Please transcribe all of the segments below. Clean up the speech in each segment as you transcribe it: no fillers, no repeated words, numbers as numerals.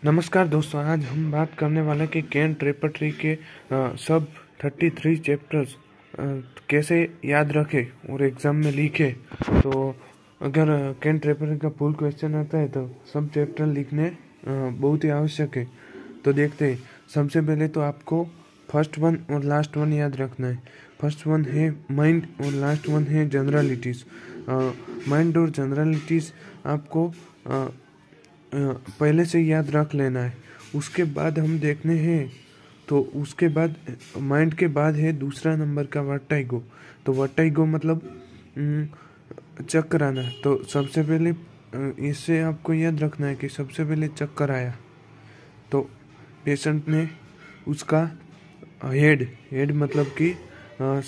नमस्कार दोस्तों, आज हम बात करने वाले कि कैंट रेपर्टरी के सब 33 चैप्टर्स कैसे याद रखें और एग्ज़ाम में लिखे। तो अगर कैंट रेपर्टरी का फुल क्वेश्चन आता है तो सब चैप्टर लिखने बहुत ही आवश्यक है। तो देखते हैं। सबसे पहले तो आपको फर्स्ट वन और लास्ट वन याद रखना है। फर्स्ट वन है माइंड और लास्ट वन है जनरलिटीज़। माइंड और जनरलिटीज़ आपको पहले से याद रख लेना है। उसके बाद हम देखने हैं तो उसके बाद माइंड के बाद है दूसरा नंबर का वर्टाइगो। तो वर्टाइगो मतलब चक्कर आना। तो सबसे पहले इससे आपको याद रखना है कि सबसे पहले चक्कर आया तो पेशेंट ने उसका हेड मतलब कि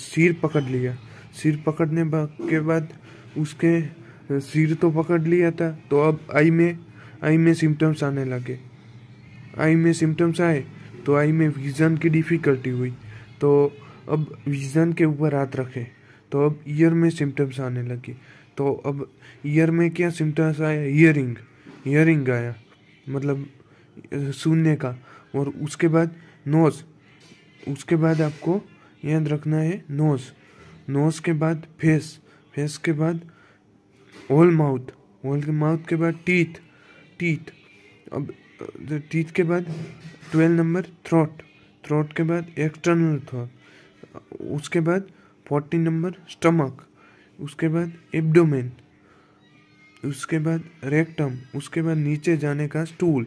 सिर पकड़ लिया। सिर पकड़ने के बाद उसके सिर तो पकड़ लिया था, तो अब आई में सिम्टम्स आने लगे। आई में सिम्टम्स आए तो आई में विज़न की डिफ़िकल्टी हुई। तो अब विज़न के ऊपर हाथ रखे तो अब ईयर में सिम्टम्स आने लगे। तो अब ईयर में क्या सिम्टम्स आया? ईयरिंग आया, मतलब सुनने का। और उसके बाद नोज़, उसके बाद आपको याद रखना है नोज़ के बाद फेस के बाद होल माउथ के बाद टीथ। अब टीथ के बाद 12 नंबर थ्रोट के बाद एक्सटर्नल थ्रोट। उसके बाद 14 नंबर स्टमक। उसके बाद एब्डोमेन। उसके बाद रेक्टम। उसके बाद नीचे जाने का स्टूल।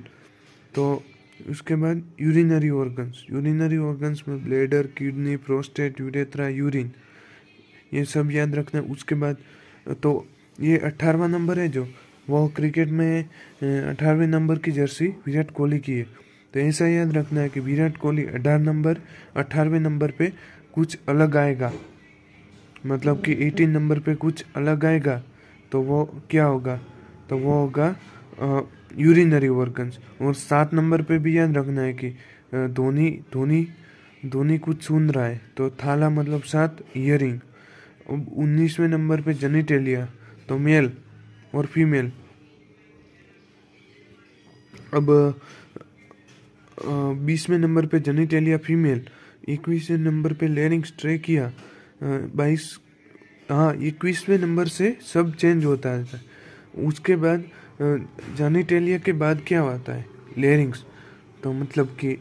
तो उसके बाद यूरिनरी ऑर्गन्स में bladder, kidney, prostate, urethra, urine, ये सब याद रखना है। उसके बाद तो ये 18वां नंबर है जो वो क्रिकेट में 18वें नंबर की जर्सी विराट कोहली की है। तो ऐसा याद रखना है कि विराट कोहली 18वें नंबर पे कुछ अलग आएगा, मतलब कि 18 नंबर पे कुछ अलग आएगा तो वो क्या होगा? तो वो होगा यूरिनरी ऑर्गन्स। और 7 नंबर पे भी याद रखना है कि धोनी कुछ सुन रहा है तो थाला मतलब 7 ईयरिंग। 19वें नंबर पे जेनिटेलिया, तो मेल और फीमेल। अब 20वें नंबर पे जेनिटेलिया फीमेल। 21वें नंबर पे लेरिंग्स ट्रेकिया। 21वें नंबर से सब चेंज होता है। उसके बाद जेनिटेलिया के बाद क्या होता है? लेरिंग्स। तो मतलब कि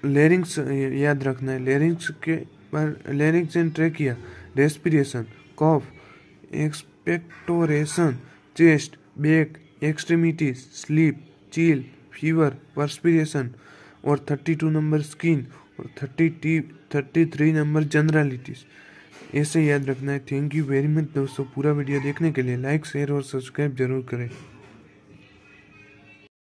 लेरिंग्स याद रखना है। लेरिंग्स के बाद larynx and trachea, respiration, cough, expectoration, chest, back, extremities, sleep, chill, fever, perspiration. और 32 नंबर स्किन और 33 नंबर जनरलिटीज। ऐसे याद रखना है। थैंक यू वेरी मच दोस्तों। पूरा वीडियो देखने के लिए लाइक, शेयर और सब्सक्राइब जरूर करें।